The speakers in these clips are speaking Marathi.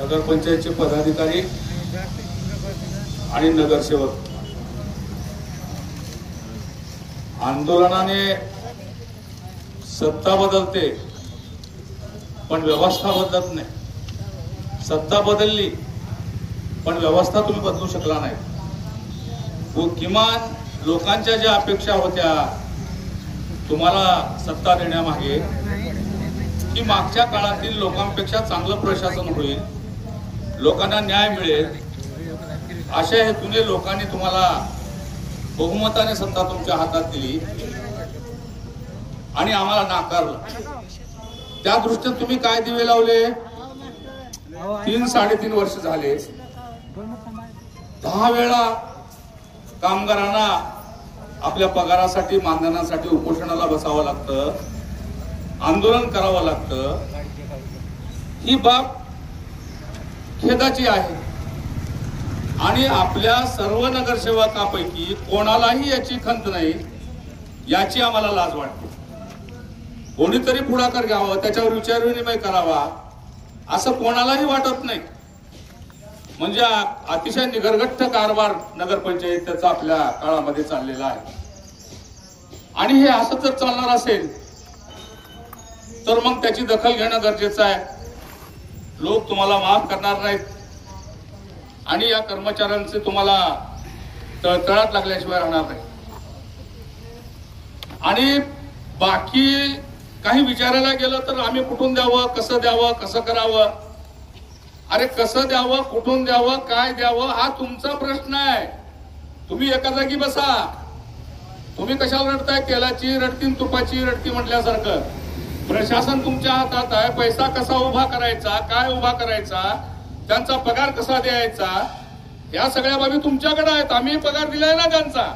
नगरपंचायतचे पदाधिकारी आणि नगरसेवक, आंदोलनाने सत्ता बदलते पण व्यवस्था बदलत नाही। सत्ता बदलली पण व्यवस्था तुम्ही बदलू शकला नाही। किमान लोकांच्या ज्या अपेक्षा होत्या तुम्हाला सत्ता देण्यामागे, की मागच्या काळातील लोकांपेक्षा चांगलं प्रशासन होईल, लोकांना न्याय मिळेल, अशा हेतूने लोकांनी तुम्हाला बहुमताने सत्ता तुमच्या हातात दिली आणि आम्हाला नाकारलं। त्या दृष्टीने तुम्ही काय दिवे लावले? 3-3.5 वर्ष झाले, 10 वेळा कामगारांना आपल्या पगारासाठी, मानधनासाठी उपोषणाला बसावं लागतं, आंदोलन करावं लागतं। ही बाब खेदाची आहे आणि आपल्या सर्व नगरसेवकांपैकी कोणालाही याची खंत नाही, याची आम्हाला लाज वाटते। कोणीतरी पुढाकार घ्यावा, त्याच्यावर विचारविनिमय करावा असं कोणालाही वाटत नाही। म्हणजे अतिशय निगरगट्ट कारभार नगरपंचायतीचा आपल्या काळामध्ये चाललेला आहे आणि हे असं जर चालणार असेल तर मग त्याची दखल घेणं गरजेचं आहे। लोक तुम्हाला माफ करणार नाहीत आणि या कर्मचाऱ्यांचे तुम्हाला तळतळाट लागल्याशिवाय राहणार नाही। आणि बाकी काही विचारायला गेलं तर आम्ही कुठून द्यावं, कसं द्यावं, कसं करावं, अरे कसं द्यावं, कुठून द्यावं, काय द्यावं हा तुमचा प्रश्न आहे। तुम्ही एका जागी बसा। तुम्ही कशाला रडताय? तेलाची रडती तुपाची रडती म्हटल्यासारखं। प्रशासन तुमच्या हातात आहे। पैसा कसा उभा करायचा, काय उभा करायचा, त्यांचा पगार कसा द्यायचा, या सगळ्या बाबी तुमच्याकडे आहेत। आम्ही पगार दिलाय ना त्यांचा।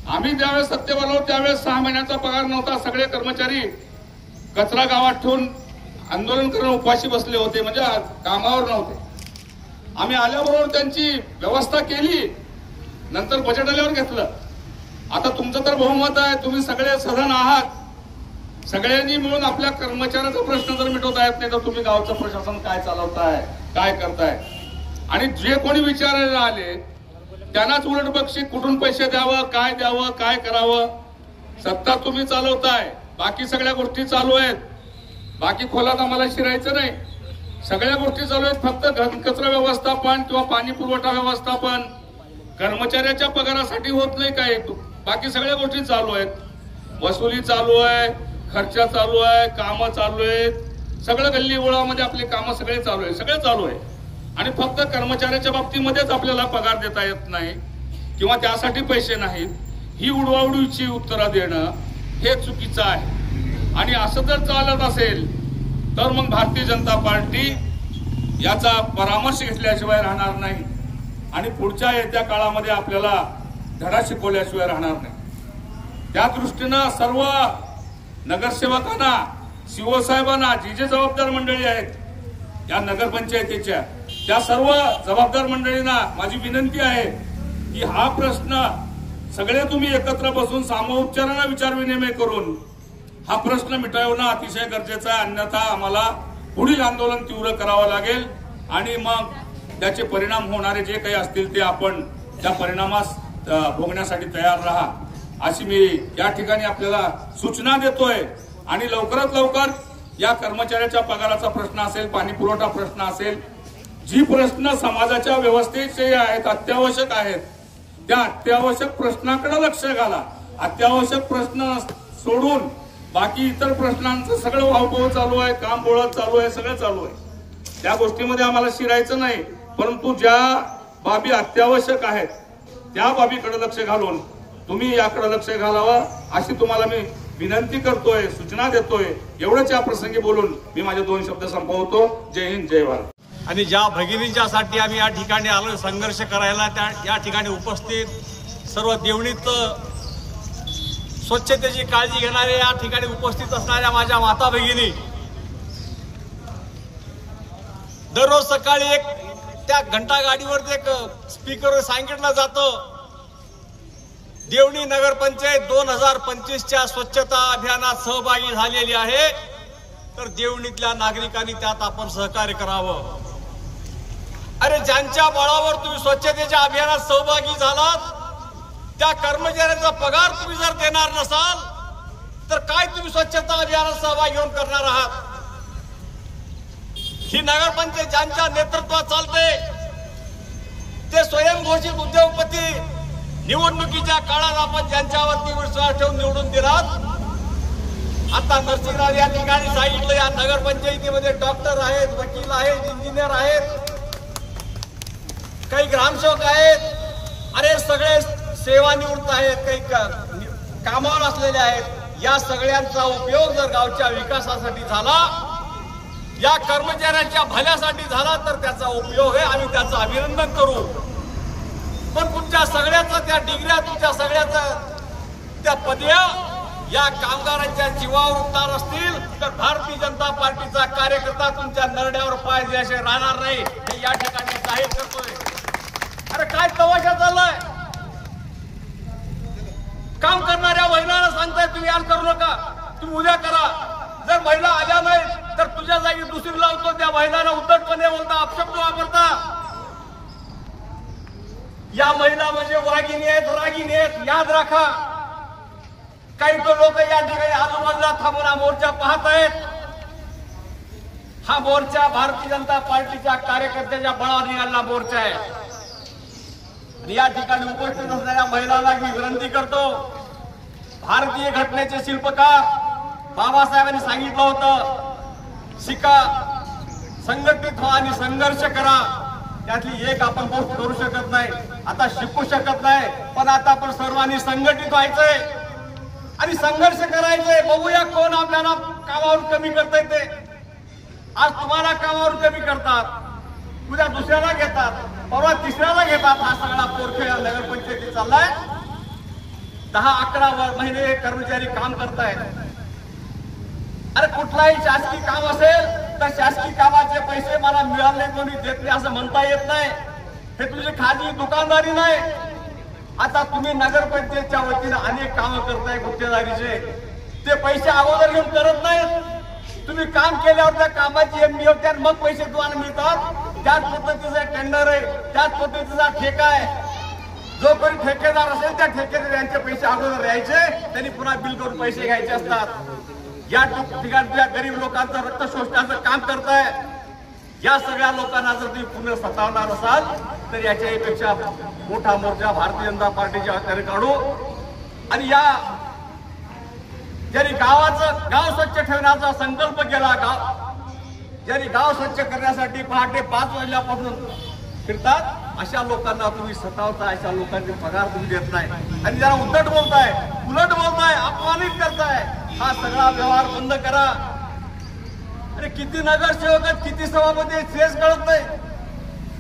आम्ही ज्यावेळेस सत्तेवर आलो त्यावेळेस 6 महिन्याचा पगार नव्हता। सगळे कर्मचारी कचरा गावात ठेवून आंदोलन करून उपाशी बसले होते, म्हणजे कामावर नव्हते। आम्ही आल्याबरोबर त्यांची व्यवस्था केली, नंतर बजेट आल्यावर घेतलं। आता तुमचं तर बहुमत आहे, तुम्ही सगळे सधन आहात, सगळ्यांनी मिळून आपल्या कर्मचाऱ्याचा प्रश्न जर मिटवता येत नाही तर तुम्ही गावचं प्रशासन काय चालवताय, काय करताय? आणि जे कोणी विचारायला आले त्यांनाच उलट बक्षीस, कुठून पैसे द्यावं, काय द्यावं, काय करावं। सत्ता तुम्ही चालवताय, बाकी सगळ्या गोष्टी चालू आहेत। बाकी खोलात आम्हाला शिरायचं नाही, सगळ्या गोष्टी चालू आहेत। फक्त घनकचरा व्यवस्थापन किंवा पाणी पुरवठा व्यवस्थापन, कर्मचाऱ्याच्या पगारासाठी होत नाही काय, बाकी सगळ्या गोष्टी चालू आहेत। वसुली चालू आहे, खर्च चालू आहे, कामं चालू आहेत, सगळं गल्ली गोळामध्ये आपले कामं सगळे चालू आहे, सगळे चालू आहे। आणि फक्त कर्मचाऱ्याच्या बाबतीमध्येच आपल्याला पगार देता येत नाही किंवा त्यासाठी पैसे नाहीत, ही उडवाउडवीची उत्तरं देणं हे चुकीचं आहे। आणि असं जर चालत असेल तर मग भारतीय जनता पार्टी याचा परामर्श घेतल्याशिवाय राहणार नाही आणि पुढच्या येत्या काळामध्ये आपल्याला धडा शिकवल्याशिवाय राहणार नाही। त्या दृष्टीनं सर्व नगरसेवकांना, शिवसाहेबांना, जी जबाबदार मंडळी आहेत या नगरपंचायतीच्या, त्या सर्व जबाबदार मंडळींना माझी विनंती आहे की हा प्रश्न सगळे तुम्ही एकत्र बसून सामोपचाराने विचारविनिमय करून हा प्रश्न मिटवणं अतिशय गरजेचं आहे। अन्यथा आम्हाला पुढील आंदोलन तीव्र करावं लागेल आणि मग त्याचे परिणाम होणारे जे काही असतील ते आपण त्या परिणामास भोगण्यासाठी तयार राहा अशी मी या ठिकाणी आपल्याला सूचना देतोय। आणि लवकरात लवकर या कर्मचाऱ्याच्या पगाराचा प्रश्न असेल, पाणी पुरवठा प्रश्न असेल, जी प्रश्न समाजाच्या व्यवस्थेचे आहेत, अत्यावश्यक आहेत, त्या अत्यावश्यक प्रश्नाकडे लक्ष घाला। अत्यावश्यक प्रश्न सोडून बाकी इतर प्रश्नांचं सगळं वाहूपोह चालू आहे, काम बोळत चालू आहे, सगळं चालू आहे। त्या गोष्टीमध्ये आम्हाला शिरायचं नाही, परंतु ज्या बाबी अत्यावश्यक आहेत त्या बाबीकडे लक्ष घालून तुम्ही याकडे लक्ष घालावं अशी तुम्हाला मी विनंती करतोय, सूचना देतोय। एवढंच या प्रसंगी बोलून मी माझे 2 शब्द संपवतो। जय हिंद, जय भारत। आणि ज्या भगिनींच्यासाठी आम्ही या ठिकाणी आलो संघर्ष करायला, त्या या ठिकाणी उपस्थित सर्व देवणीत स्वच्छतेची काळजी घेणारे या ठिकाणी उपस्थित असणाऱ्या माझ्या माता भगिनी, दररोज सकाळी एक त्या घंटा गाडीवर एक स्पीकरवर सांगितलं जातं, देवणी नगरपंचायत 2025च्या स्वच्छता अभियानात सहभागी झालेली आहे, तर देवणीतल्या नागरिकांनी त्यात आपण सहकार्य करावं। अरे ज्यांच्या बळावर तुम्ही स्वच्छतेच्या अभियानात सहभागी झालात त्या कर्मचाऱ्यांचा पगार तुम्ही जर देणार नसाल तर काय तुम्ही स्वच्छता अभियानात सहभागी घेऊन करणार आहात? ही नगरपंचायत ज्यांच्या नेतृत्वात चालते ते स्वयंघोषित उद्योगपती निवडणुकीच्या काळात आपण ज्यांच्यावरती विश्वास ठेवून निवडून दिलात. आता नरसिंहराव या ठिकाणी सांगितलं या नगरपंचायतीमध्ये डॉक्टर आहेत, वकील आहेत, इंजिनियर आहेत, काही ग्रामसेवक आहेत, अरे सगळे सेवानिवृत्त आहेत, काही कामावर असलेले आहेत. या सगळ्यांचा उपयोग जर गावच्या विकासासाठी झाला, या कर्मचाऱ्यांच्या भल्यासाठी झाला तर त्याचा उपयोग आहे, आम्ही त्याचं अभिनंदन करू. पण तुमच्या सगळ्याचा त्या डिग्र्या, तुमच्या सगळ्याचा त्या पदव्या या कामगारांच्या जीवावर उठणार असतील तर भारतीय जनता पार्टीचा कार्यकर्ता तुमच्या नरड्यावर पाय दिल्याशिवाय राहणार नाही, हे या ठिकाणी जाहीर करतोय. अरे काय तमाशा चाललाय? काम करणाऱ्या महिलांना सांगताय तुम्ही आज करू नका, तुम्ही उद्या करा. जर महिला आल्या नाही तर तुझ्या जागी दुसरी लावतो. त्या महिलांना उद्धटपणे बोलता, अपशब्द वापरता. या महिला म्हणजे वाघिणी आहेत, रागिणी आहेत, याद राखा. काही तो लोक या ठिकाणी आजूबाजूला थांबून हा मोर्चा पाहत आहेत. हा मोर्चा भारतीय जनता पार्टीच्या कार्यकर्त्याच्या बळावर निघालेला मोर्चा आहे. या ठिकाणी उपस्थित असणाऱ्या महिलांना मी विनंती करतो, भारतीय घटनेचे शिल्पकार बाबासाहेबांनी सांगितलं होतं, शिका, संघटित व्हा आणि संघर्ष करा. त्यातली एक आपण गोष्ट करू शकत नाही, आता शिकू शकत नाही, पण आता आपण सर्वांनी संघटित व्हायचंय आणि संघर्ष करायचंय. बघूया कोण आपल्याला कामावर कमी करता येते. आज तुम्हाला कामावर कमी करतात, उद्या दुसऱ्याला घेतात, परवा तिसऱ्याला घेतात. हा सगळा पोरखेळ नगरपंचायती चाललाय. 10-11 महिने कर्मचारी काम करतायत. अरे कुठलाही शासकीय काम असेल तर शासकीय कामाचे पैसे मला मिळाले कोणी देत नाही असं म्हणता येत नाही. हे तुझी खाजगी दुकानदारी नाही. आता तुम्ही नगरपंचायतच्या वतीने अनेक कामं करताय गुत्तेदारीचे, ते पैसे अगोदर घेऊन करत नाहीत. तुम्ही काम केल्यावर त्या कामाची एमबी होते आणि मग पैसे तुम्हाला मिळतात. त्याच पद्धतीचा टेंडर आहे, त्याच पद्धतीचा ठेका आहे. जो कोणी ठेकेदार असेल त्या ठेकेदार यांचे पैसे अगोदर द्यायचे, त्यांनी पुन्हा बिल करून पैसे घ्यायचे असतात. या ठिकाणी गरीब लोकांचं रक्त शोषण्याचं काम करताय. या सगळ्या लोकांना जर तुम्ही पुन्हा सतावणार असाल तर याच्यापेक्षा मोठा मोर्चा भारतीय जनता पार्टीच्या हाताने काढू. आणि या ज्यांनी गाव स्वच्छ ठेवण्याचा संकल्प केला, ज्यांनी गाव स्वच्छ करण्यासाठी पहाटे 5 वाजल्यापासून फिरतात, अशा लोकांना तुम्ही सतावताय, अशा लोकांचे पगार तुम्ही देत नाही आणि जरा उद्धट बोलताय, उलट बोलताय, अपमानित करताय. हा सगळा व्यवहार बंद करा. अरे किती नगरसेवक आहेत, किती सभापती आहेत, तेच कळत नाही.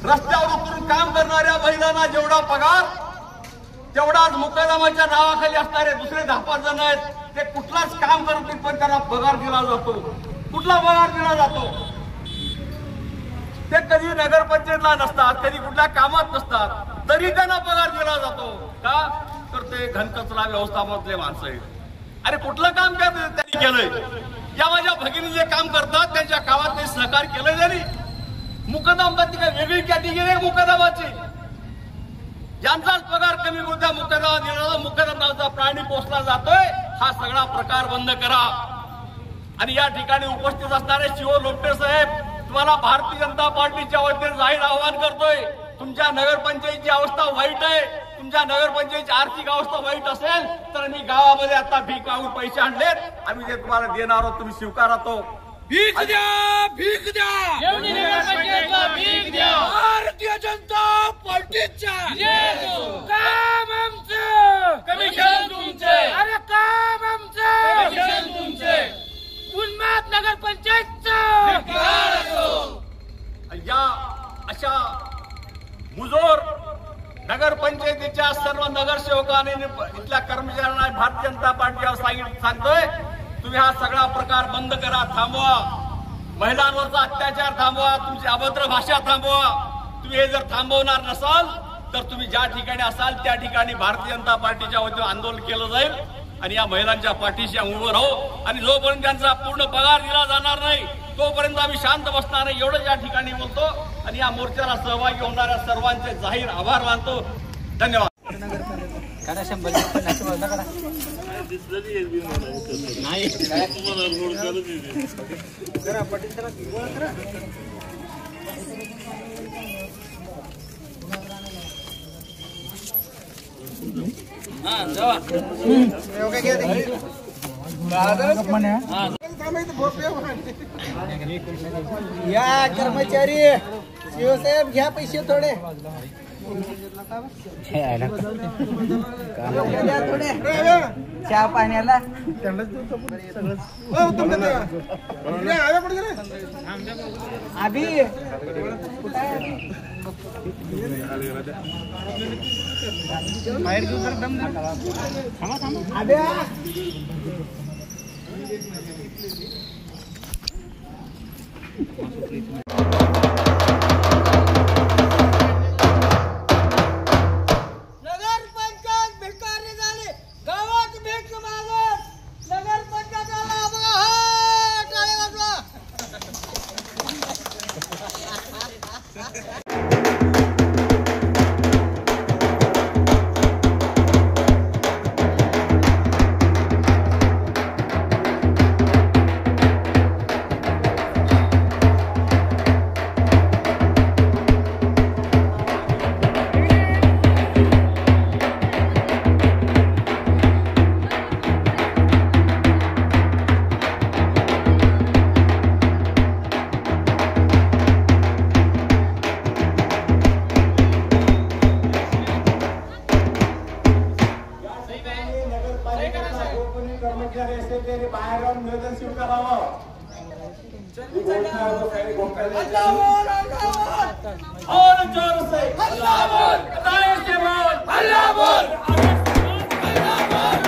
रस्त्यावर उतरून काम करणाऱ्या महिलांना जेवढा पगार तेवढाच मुकदमाच्या नावाखाली असणारे दुसरे 10-5 जण आहेत, ते कुठलाच काम करत नाही पण त्यांना पगार दिला जातो. कुठला पगार दिला जातो? ते कधी नगरपंचायतला नसतात, कधी कुठल्या कामात नसतात, तरी त्यांना पगार दिला जातो. का? तर ते घनकचरा व्यवस्थापनातले माणसं आहेत. अरे कुठलं काम त्यांनी केलंय? या माझ्या भगिनी जे काम करतात त्यांच्या कामात काही सहकार केलंय त्यांनी? मुकदमाची काय वेगळी कॅटेगरी आहे मुकदमाची? ज्यांचाच पगार कमी होता मुकदमा दिला, मुकदमाचा प्राणी पोचला जातोय. हा सगळा प्रकार बंद करा. आणि या ठिकाणी उपस्थित असणारे शिव लोमटे साहेब, तुम्हाला भारतीय जनता पार्टीच्या वतीने जाहीर आवाहन करतोय, तुमच्या नगरपंचायतीची अवस्था वाईट आहे. तुमच्या नगरपंचायतीची आर्थिक अवस्था वाईट असेल तर मी गावामध्ये आता भीक मागून पैसे आणलेत, आम्ही ते तुम्हाला देणार आहोत, तुम्ही स्वीकारतो. भीक द्या, भीक द्या, भीक द्या. भारतीय जनता पार्टीच्या काम आमचं, कमिशन तुमचे. अरे काम आमचं, कमिशन तुमचे. उन्माद नगरपंचायतचं या अशा मुजोर नगरपंचायतीच्या सर्व नगरसेवकांनी इथल्या कर्मचाऱ्यांना भारतीय जनता पार्टीवर सांगतोय, तुम्ही हा सगळा प्रकार बंद करा, थांबवा. महिलांवरचा अत्याचार थांबवा, तुमची अभद्र भाषा थांबवा. तुम्ही हे जर थांबवणार नसाल तर तुम्ही ज्या ठिकाणी असाल त्या ठिकाणी भारतीय जनता पार्टीच्या वतीने आंदोलन केलं जाईल आणि या महिलांच्या पाठीशी आम्ही उभं राहू. आणि जोपर्यंत त्यांचा पूर्ण पगार दिला जाणार नाही तोपर्यंत आम्ही शांत बसणार नाही, एवढं या ठिकाणी बोलतो. आणि या मोर्चाला सहभागी होणाऱ्या सर्वांचे जाहीर आभार मानतो. धन्यवाद. या कर्मचारी शिवसाहेब घ्या पैसे थोडे थोडे चहा पाण्याला अभि बाहेर घेऊ जर दम अभ्या बाहेर राहून निवेदन स्वीकारावं. और जोर से अल्लाह बोल, ताली से बोल, अल्लाह बोल, अल्लाह बोल,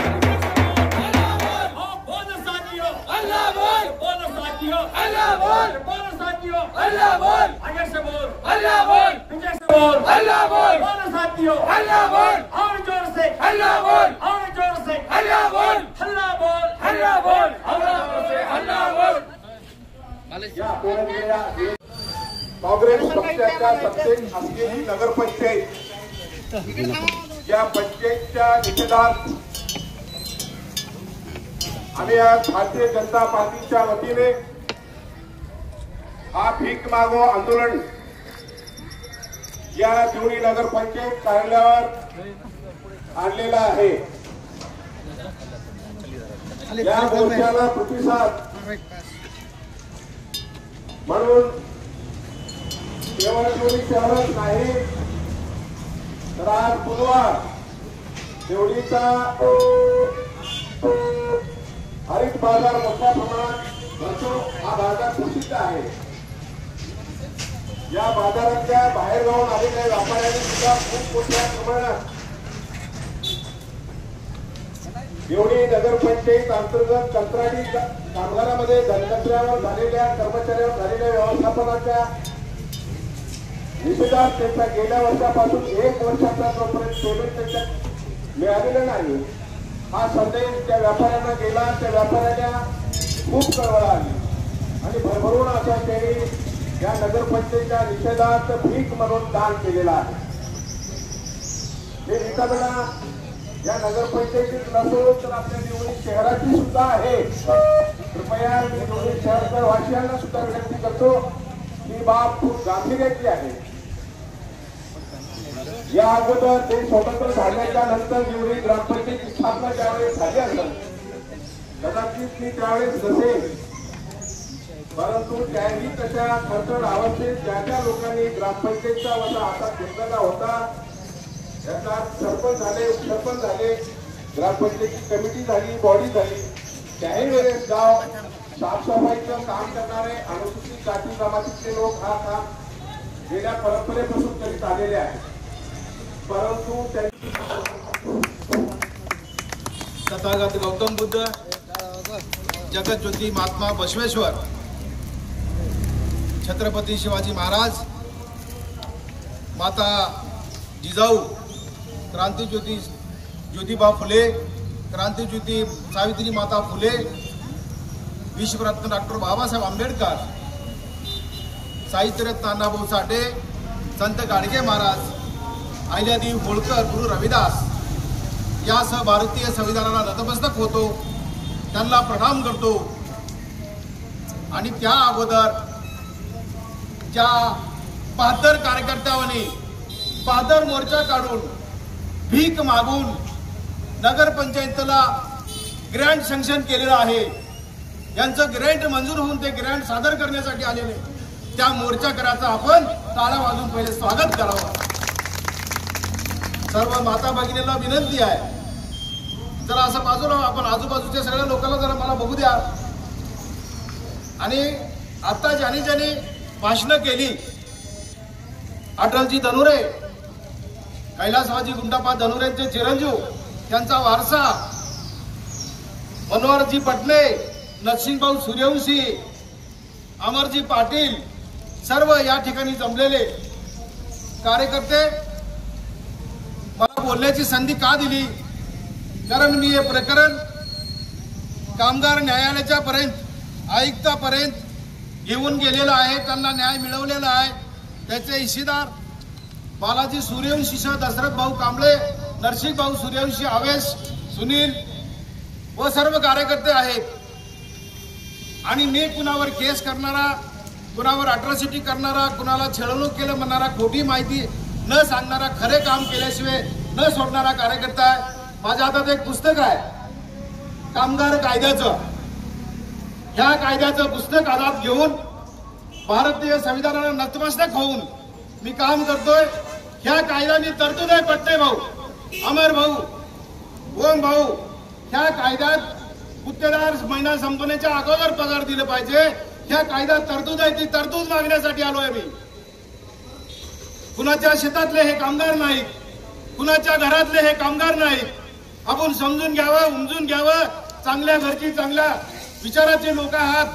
बोलो साथियों, अल्लाह बोल, बोलो साथियों, अल्लाह बोल, बोलो साथियों, अल्लाह बोल, आगे से बोल, अल्लाह बोल, पीछे से बोल, अल्लाह बोल, बोलो साथियों, अल्लाह बोल, और जोर से अल्लाह बोल, और जोर से अल्लाह बोल, अल्लाह बोल, अल्लाह बोल, अल्लाह बोल, अल्लाह बोल. काँग्रेस पक्षाच्या सत्तेत असलेली नगरपंचायत या पंचायतच्या निषेधार्थ आम्ही आज भारतीय जनता पार्टीच्या वतीने हा भीक मागो आंदोलन या देवळी नगरपंचायत कार्यालयावर आणलेला आहे. या मोर्चाला प्रतिसाद म्हणून केवळ देवळी शहरच नाही तर आज बुधवार देवळीचा हरित बाजार मोठ्या प्रमाणात भरतो. हा बाजार प्रसिद्ध आहे. या बाजारातल्या बाहेर जाऊन आलेल्या व्यापाऱ्यांनी सुद्धा खूप मोठ्या प्रमाणात देवळी नगरपंचायत अंतर्गत कंत्राटी कामगारामध्ये धनकचऱ्यावर झालेल्या कर्मचाऱ्यावर झालेल्या व्यवस्थापनाच्या निषेधार्थ त्यांचा गेल्या वर्षापासून 1 वर्षाचा जोपर्यंत पेमेंट त्यांच्या मिळालेलं नाही हा संदेश त्या व्यापाऱ्यांना गेला. त्या व्यापाऱ्यांना खूप कळवळ आली आणि भरभरून अशा त्यांनी या नगरपंचायतीच्या निषेधार्थ भीक म्हणून दान केलेलं आहे. हे विकासना या नगरपंचायतीत नसून तर आपल्या देवळी शहराची सुद्धा आहे. कृपया मी देवळी शहरकर वासियांना सुद्धा विनंती करतो की बाब खूप गांभीर्याची आहे. या अगोदर ते स्वतंत्र झाल्याच्या नंतर देवळी ग्रामपंचायतीची स्थापना ज्यावेळेस झाली असेल कदाचित ती त्यावेळेस नसेल, परंतु त्याही तशा खडतर अवस्थेत ज्या ज्या लोकांनी ग्रामपंचायतीचा वसा हातात घेतलेला होता त्याचा सरपंच झाले, उपसरपंच झाले, ग्रामपंचायतीची कमिटी झाली, बॉडी झाली, त्याही वेळेस गाव साफसफाईचं काम करणारे अनुसूचित जाती जमातीचे लोक हा काम गेल्या परंपरेपासून करीत आलेले आहे. परंतु तथागत गौतम बुद्ध, जगतज्योती महात्मा बसवेश्वर, छत्रपती शिवाजी महाराज, माता जिजाऊ, क्रांतिज्योती ज्योतिबा फुले, क्रांतिज्योती सावित्री माता फुले, विश्वरत्न डॉक्टर बाबासाहेब आंबेडकर साहित्यरत्न अण्णाभाऊ साठे, संत गाडगे महाराज, अहिल्यादेवी होळकर, गुरु रविदास यासह भारतीय संविधानाला नतमस्तक होतो, त्यांना प्रणाम करतो. आणि त्या अगोदर ज्या बहादर कार्यकर्त्याने बहादर मोर्चा काढून भीक मागून नगरपंचायतीला ग्रँट सँक्शन केलेलं आहे, यांचं ग्रँट मंजूर होऊन ते ग्रँट सादर करण्यासाठी आलेले त्या मोर्चाकराचं आपण टाळ्या वाजून पहिले स्वागत करावं. सर्व माता भगिनींना विनंती आहे, जरा असं बाजूला आपण आजूबाजूच्या सगळ्या लोकांना जरा मला बघू द्या. आणि आता ज्याने ज्याने भाषणं केली, अटलजी धनुरे, कैलासवाजी गुंडाप्पा धनुरेंचे चिरंजीव, त्यांचा वारसा मनोहरजी पटले, नरसिंहभाऊ सूर्यवंशी, अमरजी पाटील, सर्व या ठिकाणी जमलेले कार्यकर्ते मला बोलण्याची संधी का दिली, कारण मी हे प्रकरण कामगार न्यायालयाच्या पर्यंत आयुक्तापर्यंत घेऊन गेलेलं आहे, त्यांना न्याय मिळवलेला आहे. त्याचे हिस्सेदार बालाजी सूर्यवंशी, दशरथ भाऊ कांबळे, नरसिंह भाऊ सूर्यवंशी, आवेश, सुनील व सर्व कार्यकर्ते आहेत. आणि मी कुणावर केस करणारा, कुणावर अट्रॉसिटी करणारा, कुणाला छळवणूक केलं म्हणणारा, खोटी माहिती न सांगणारा, खरे काम केल्याशिवाय न सोडणारा कार्यकर्ता आहे. माझ्या हातात एक पुस्तक आहे कामगार कायद्याचं. ह्या कायद्याचं पुस्तक हातात घेऊन भारतीय संविधानाला नतमस्तक होऊन मी काम करतोय. ह्या कायद्याने तरतूद आहे पट्टे भाऊ, अमर भाऊ, ओम भाऊ, ह्या कायद्यात गुत्तेदार महिना संपण्याच्या अगोदर पगार दिले पाहिजे. ह्या कायद्यात तरतूद आहे, ती तरतूद मागण्यासाठी आलोय मी. कुणाच्या शेतातले हे कामगार नाहीत, कुणाच्या घरातले हे कामगार नाहीत. आपण समजून घ्यावं, उमजून घ्यावं. चांगल्या घरची, चांगल्या विचाराचे लोक आहात.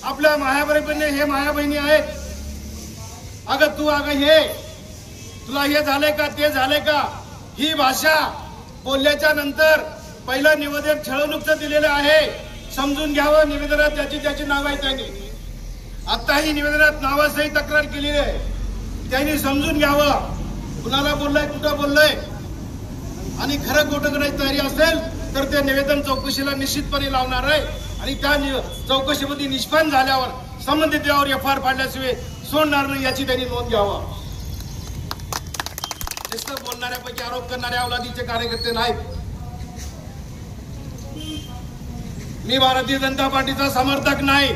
आपल्या मायाबहिणी हे मायाबहिणी आहेत. अगं तू, अगं हे, तुला हे झालंय का, ते झालंय का, ही भाषा बोलल्याच्या नंतर पहिलं निवेदन छळवणूकचं दिलेलं आहे. समजून घ्यावं. निवेदनात ज्याची नाव आहे त्यांनी, आताही निवेदनात नावासही तक्रार केलेली आहे, त्यांनी समजून घ्यावं. कुणाला बोललाय, कुठं बोललंय, आणि खरं खोटं करायची तयारी असेल तर ते निवेदन चौकशीला निश्चितपणे लावणार आहे. आणि त्या चौकशीमध्ये निष्पन्न झाल्यावर संबंधित यावर एफआयआर फाडल्याशिवाय सोडणार नाही, याची त्यांनी नोंद घ्यावं. नुसतं बोलणाऱ्यापैकी आरोप करणाऱ्या अवलादीचे कार्यकर्ते नाहीत. मी भारतीय जनता पार्टीचा समर्थक नाही,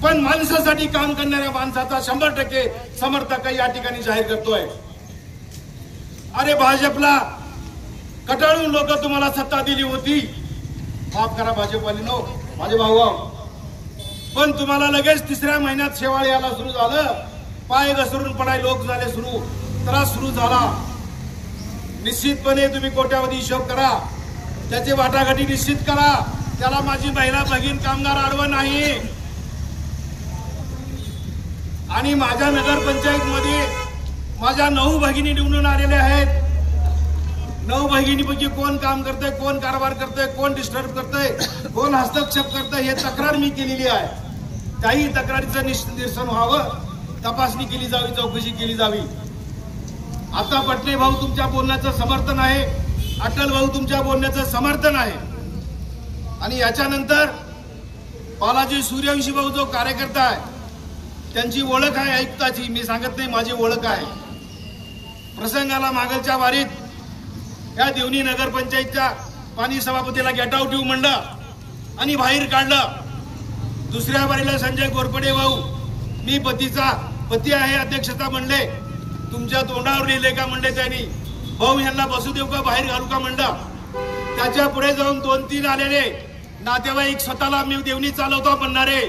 पण माणसासाठी काम करणाऱ्या माणसाचा 100% समर्थक या ठिकाणी जाहीर करतोय. अरे भाजपला कटाळून लोक तुम्हाला सत्ता दिली होती, माफ करा भाजपवालीनो, माझे भाऊ, पण तुम्हाला लगेच तिसऱ्या महिन्यात शेवाळ यायला सुरू झालं. पाय घसरून पडाय लोक झाले सुरू, त्रास सुरू झाला. निश्चितपणे तुम्ही कोट्यावधी हिशोब करा, त्याची वाटाघाटी निश्चित करा. त्याला माझी महिला भगिनी कामगार आडवं नाही. आणि माझ्या नगरपंचायत मध्ये माझ्या 9 भगिनी निवडून आलेल्या आहेत. 9 भगिनीपैकी कोण काम करतंय, कोण कारभार करतंय, कोण डिस्टर्ब करतंय, कोण हस्तक्षेप करतंय, हे तक्रार मी केलेली आहे. काही तक्रारीचं निरसन व्हावं, तपासणी केली जावी, चौकशी केली जावी. आता पटले भाऊ तुमच्या बोलण्याचं समर्थन आहे, अटल भाऊ तुमच्या बोलण्याचं समर्थन आहे. आणि याच्यानंतर बालाजी सूर्यवंशी भाऊ जो कार्यकर्ता आहे, त्यांची ओळख आहे आयुक्ताची, मी सांगत नाही, माझी ओळख आहे. प्रसंगाला मागलच्या वारीत या देवणी नगरपंचायतच्या पाणी सभापतीला गेट आउट येऊ म्हणलं आणि बाहेर काढलं. दुसऱ्या बारीला संजय गोरपडे भाऊ, मी पती आहे अध्यक्षता म्हणले, तुमच्या तोंडावर लिहिले का म्हणले त्यांनी, भाऊ यांना बसू देऊ का, बाहेर घालू का म्हणलं. त्याच्या पुढे जाऊन 2-3 आलेले नातेवाईक स्वतःला मी देवणी चालवतो म्हणणारे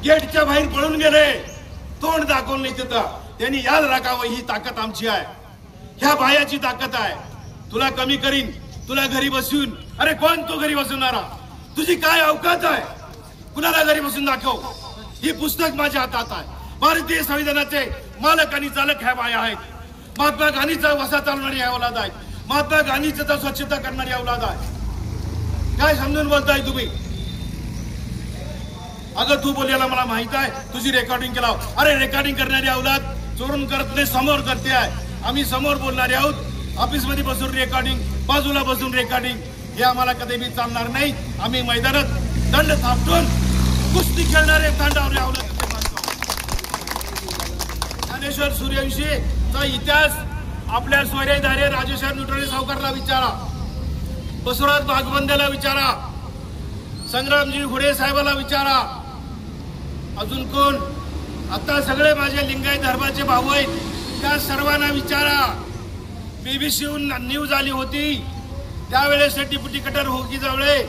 गेटच्या बाहेर पळून गेले, तोंड दाखवून नाही तिथं. त्यांनी याद राखावं, ही ताकद आमची आहे, ह्या भायाची ताकद आहे. तुला कमी करीन, तुला घरी बसून, अरे कोण तू घरी बसवणारा, तुझी काय अवकात आहे, कुणाला घरी बसून दाखव. ही पुस्तक माझ्या हातात आहे. भारतीय संविधानाचे मालक आणि चालक ह्या बाया आहेत. महात्मा गांधीचा वसा चालणारी अवलाद आहे, महात्मा गांधीचा स्वच्छता करणारी अवलाद आहे. काय समजून बोलताय तुम्ही? अगं तू बोललेला मला माहित आहे, तुझी रेकॉर्डिंग केला. अरे रेकॉर्डिंग करणारी अवलाद चोरून करत नाही, समोर करते आहे. आम्ही समोर बोलणारे आहोत. ऑफिस मध्ये बसून रेकॉर्डिंग, बाजूला बसून रेकॉर्डिंग हे आम्हाला कधी बी चालणार नाही. आम्ही मैदानात दंड थापटून कुस्ती खेळणारे तांडावले अवलाद. ज्ञानेश्वर सूर्यवंशीचा इतिहास आपल्या स्वैर्यधार्य राजेश्वर नुटरे सावकारला विचारा, बसवराज भागवंदेला विचारा, संग्रामजी घोडे साहेबाला विचारा, अजून कोण आता सगळे माझे लिंगायत धर्माचे भाऊ आहेत त्या सर्वांना विचारा. बीबीसीहून न्यूज आली होती त्यावेळेस ते डिप्युटी कटर होकी जवळे,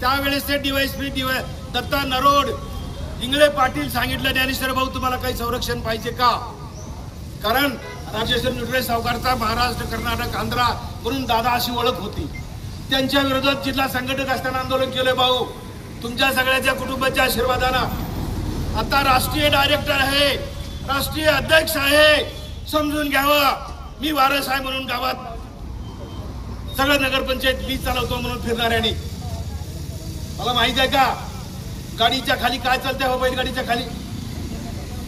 त्यावेळेस ते डीवायएसपी दत्ता नरोड, इंगळे पाटील सांगितलं ज्ञानेश्वर भाऊ तुम्हाला काही संरक्षण पाहिजे का? कारण राजेश्वर नुटरे सावकारचा महाराष्ट्र कर्नाटक आंध्रा म्हणून दादा अशी ओळख होती. त्यांच्या विरोधात जिल्हा संघटक असताना आंदोलन केलं. भाऊ तुमच्या सगळ्याच्या कुटुंबाच्या आशीर्वादानं आता राष्ट्रीय डायरेक्टर आहे, राष्ट्रीय अध्यक्ष आहे. समजून घ्यावं, मी वारस आहे म्हणून गावात सगळं नगरपंचायत मी चालवतो म्हणून फिरणाऱ्यांनी. मला माहित आहे का गाडीच्या खाली काय चालतंय? हो बैलगाडीच्या खाली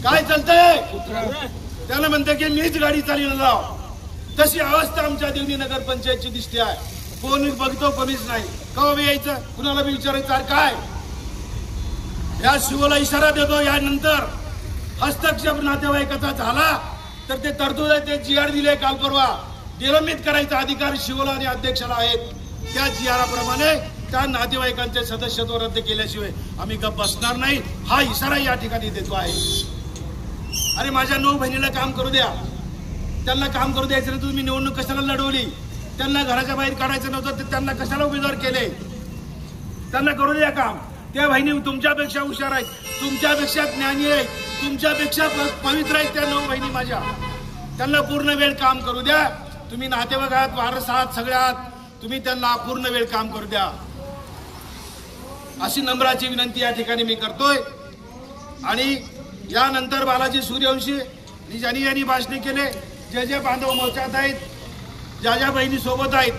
काय चालतंय? त्याला म्हणते की मीच गाडी चालवणार. तशी अवस्था आमच्या देवणी नगरपंचायतची दिसते आहे. कोणी बघतो, कोणीच नाही. कवा बी यायचं, कुणाला बी विचारायचं काय या शिवला इशारा देतो. यानंतर हस्तक्षेप नातेवाईकाचा झाला तर ते तरतूद आहे, ते जीआर दिले काल परवा, निलंबित करायचा अधिकार शिवला आणि अध्यक्षाला आहेत. त्या जीआरप्रमाणे त्या नातेवाईकांचे सदस्यत्व रद्द केल्याशिवाय आम्ही गप्प बसणार नाही, हा इशारा या ठिकाणी देतो आहे. अरे माझ्या 9 बहिणीला काम करू द्या, त्यांना काम करू द्यायचं नाही. तुम्ही निवडणूक कशाला लढवली? त्यांना घराच्या बाहेर काढायचं नव्हतं तर त्यांना कशाला उमेदवार केले? त्यांना करू द्या काम. त्या बहिणी तुमच्यापेक्षा हुशार आहेत, तुमच्यापेक्षा ज्ञानी आहेत, तुमच्यापेक्षा पवित्र आहेत त्या 9 बहिणी माझ्या. त्यांना पूर्ण वेळ काम करू द्या. तुम्ही नातेवाईक आहात, वारस आहात, सगळ्यात तुम्ही त्यांना पूर्ण वेळ काम करू द्या, अशी विनंती या ठिकाणी मी करतोय. आणि यानंतर बालाजी सूर्यवंशी ज्यांनी ज्यांनी भाषणे केले, जे जे बांधव मोर्चात आहेत, ज्या ज्या बहिणी सोबत आहेत,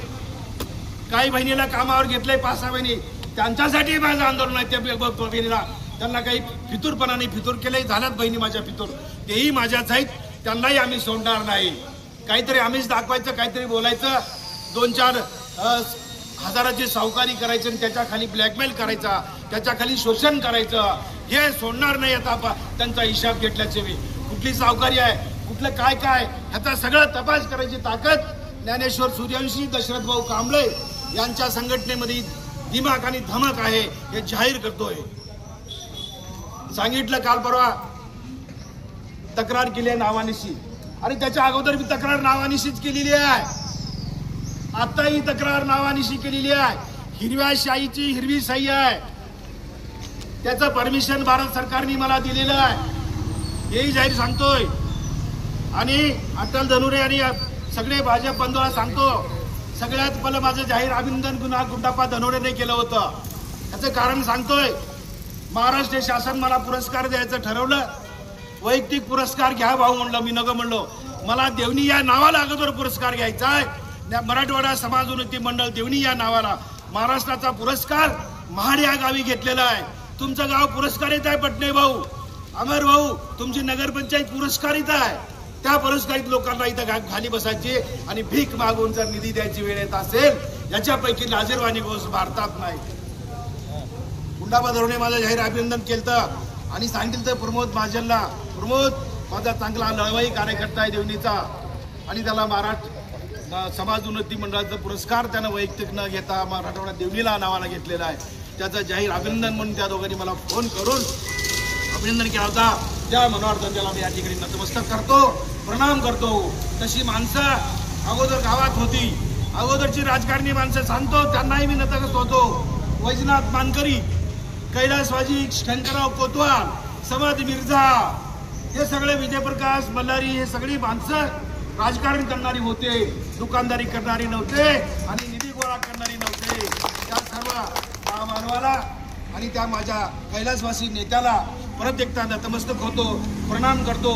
काही बहिणीला कामावर घेतलंय 5-6 बहिणी, त्यांच्यासाठी माझं आंदोलन आहे. त्या बहिणीला त्यांना काही फितूरपणाने फितूर केलंय, झाल्यात बहिणी माझ्या फितूर, तेही माझ्याच आहेत, त्यांनाही आम्ही सोडणार नाही. काहीतरी आम्हीच दाखवायचं, काहीतरी बोलायचं, 2-4 हजाराची सावकारी करायचं आणि त्याच्या खाली ब्लॅकमेल करायचा, त्याच्या खाली शोषण करायचं, हे सोडणार नाही. आता त्यांचा हिशाब घेतल्याचे मी कुठली सावकारी आहे, कुठलं काय काय ह्याचा सगळा तपास करायची ताकद ज्ञानेश्वर सूर्यवंशी, दशरथ भाऊ कांबळे यांच्या संघटनेमध्ये दिमाग आणि धमक आहे, हे जाहीर करतोय. सांगितलं काल परवा तक्रार केली आहे नावानिशी, आणि त्याच्या अगोदर मी तक्रार नावानिशीच केलेली आहे, आता ही तक्रार नावानिशी केलेली आहे. हिरव्या शाहीची हिरवी शाही आहे, त्याचं परमिशन भारत सरकारने मला दिलेलं आहे, हेही जाहीर सांगतोय. आणि अटल धनुरे आणि सगळे भाजप बंधूला सांगतो, सगळ्यात पहिलं माझं जाहीर अभिनंदन गुंडाप्पा धनोरेने केलं होतं. त्याचं कारण सांगतोय. महाराष्ट्र शासन मला पुरस्कार द्यायचं ठरवलं, वैयक्तिक पुरस्कार घ्या भाऊ म्हणलं, मी नको म्हणलो. मला देवणी या नावाला अगोदर पुरस्कार घ्यायचा आहे. मराठवाडा समाज उन्नती मंडळ देवणी या नावाला महाराष्ट्राचा पुरस्कार महाड या गावी घेतलेला आहे. तुमचं गाव पुरस्कारित आहे पटणे भाऊ, अमर भाऊ, तुमची नगरपंचायत पुरस्कारित आहे. त्या पुरस्कारित लोकांना इथं खाली बसायची आणि भीक मागून जर निधी द्यायची वेळ येत असेल, याच्यापैकी लाजीरवाणी गोष्ट भारतात नाही. गुंडाप्पा धनोरे माझं जाहीर अभिनंदन केलं आणि सांगितलं प्रमोद महाजनला, प्रमोद माझा चांगला लढवाई कार्यकर्ता आहे देवणीचा, आणि त्याला महाराष्ट्र समाज उन्नती मंडळाचा पुरस्कार त्यानं वैयक्तिक न घेता मराठवाडा देवणीला नावाला घेतलेला आहे. त्याचं जाहीर अभिनंदन म्हणून त्या दोघांनी मला फोन करून अभिनंदन केला होता. त्या मनोहर त्याला मी या ठिकाणी नतमस्तक करतो, प्रणाम करतो. तशी माणसं अगोदर गावात होती, अगोदरची राजकारणी माणसं सांगतो त्यांनाही मी नतमस्तक होतो. वैजनाथ मानकरी, कैलासवाजी शंकरराव कोतवाल, समद मिर्झा, हे सगळे विजयप्रकाश मल्हारी, हे सगळी माणसं राजकारण करणारी होते, दुकानदारी करणारी नव्हते आणि निधी गोळा करणारी नव्हते. त्या सर्व मानवाला आणि त्या माझ्या कैलासवासी नेत्याला परत एकदा नतमस्तक होतो, प्रणाम करतो.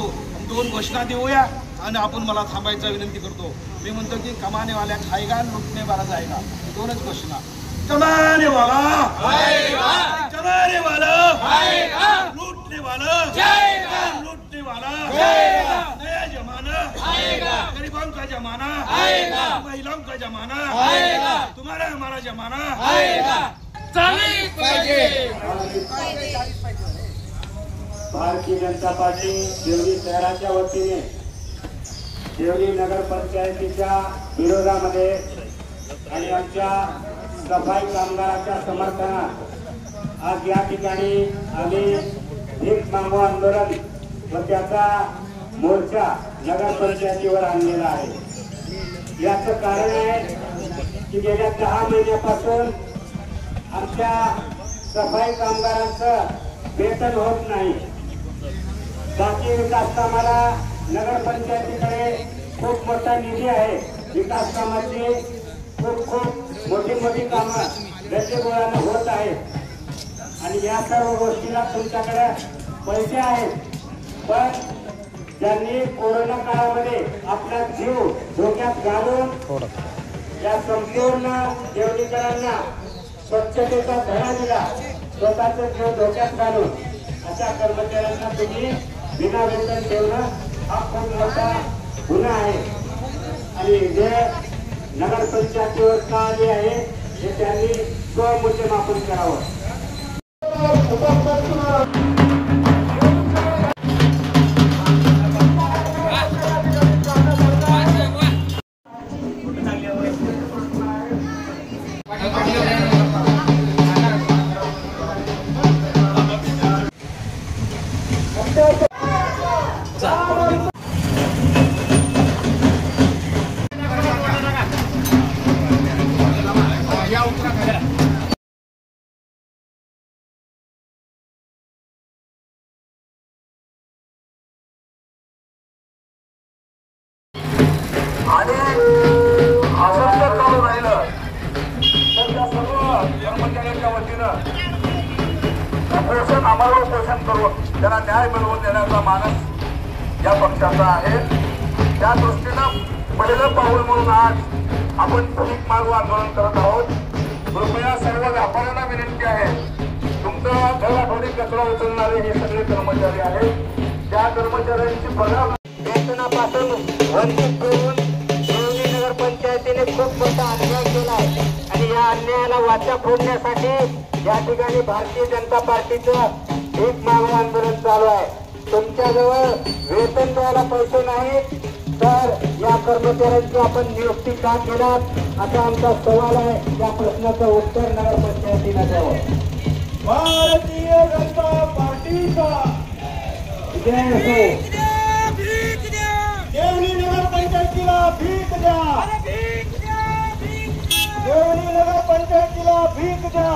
2 घोषणा देऊया आणि आपण मला थांबायचा विनंती करतो. मी म्हणतो की कमाने वाल्या खाएगा, लुटने वाला जाएगा, 2च घोषणा. कमाने वाला चुराने वाला आएगा, लूटने वाला जाएगा, लूटने वाला जाएगा, नया जमाना आएगा, गरीबों का जमाना आएगा, महिलाओं का जमाना आएगा, तुम्हारा हमारा जमाना आएगा, चालीस पाहिजे. भारतीय जनता पार्टी देवळी शहराच्या वतीने देवळी नगर पंचायतीच्या विरोधामध्ये आणि आमच्या सफाई कामगाराच्या समर्थनात आज या ठिकाणी आम्ही भीक मागो आंदोलन व त्याचा मोर्चा नगर पंचायतीवर आणलेला आहे. याचं कारण आहे की गेल्या 10 महिन्यापासून आमच्या सफाई कामगारांचं वेतन होत नाही. बाकी विकास कामाला नगर पंचायतीकडे खूप मोठा निधी आहे. विकास कामाची खूप मोठी कामं गतीगोळानं होत आहेत आणि या सर्व गोष्टीला तुमच्याकडे पैसे आहेत. पण ज्यांनी कोरोना काळामध्ये आपला जीव धोक्यात घालून या संपूर्ण देवळीकरांना स्वच्छतेचा धडा दिला, स्वतःचा जीव धोक्यात घालून अशा कर्मचाऱ्यांना तुम्ही बिना वेतन ठेवणं हा खूप मोठा गुन्हा आहे. आणि जे नगर पंचायतीवर का आली आहे हे त्यांनी स्वमूल्यमापन करावं. आणि असं जर चालू राहिलं तर त्या सर्व कर्मचाऱ्यांच्या वतीनं उपोषण आम्हाला उपोषण करून त्यांना न्याय मिळवून देण्याचा मानस या पक्षाचा आहे. त्या दृष्टीनं पहिलं पाऊल म्हणून आज आपण भीक मागू आंदोलन करत आहोत. कृपया सर्व व्यापाऱ्यांना विनंती आहे, तुमचं घराघरी कचरा उचलणारे हे सगळे कर्मचारी आहेत. त्या कर्मचाऱ्यांची पगार वेतनापासून वंचित करून देवळी नगर पंचायतीने खूप मोठा अन्याय केला आहे आणि या अन्यायाला वाचा फोडण्यासाठी या ठिकाणी भारतीय जनता पार्टीचं भीक मागो आंदोलन चालू आहे. तुमच्याजवळ वेतन द्यायला पैसे नाहीत तर या कर्मचाऱ्यांची आपण नियुक्ती का केलात असा आमचा सवाल आहे. या प्रश्नाचं उत्तर नगर पंचायतीला द्यावं. भारतीय जनता पार्टीचा जय हो. देवळी नगर पंचायतीला भीक द्या. देवळी नगर पंचायतीला भीक द्या.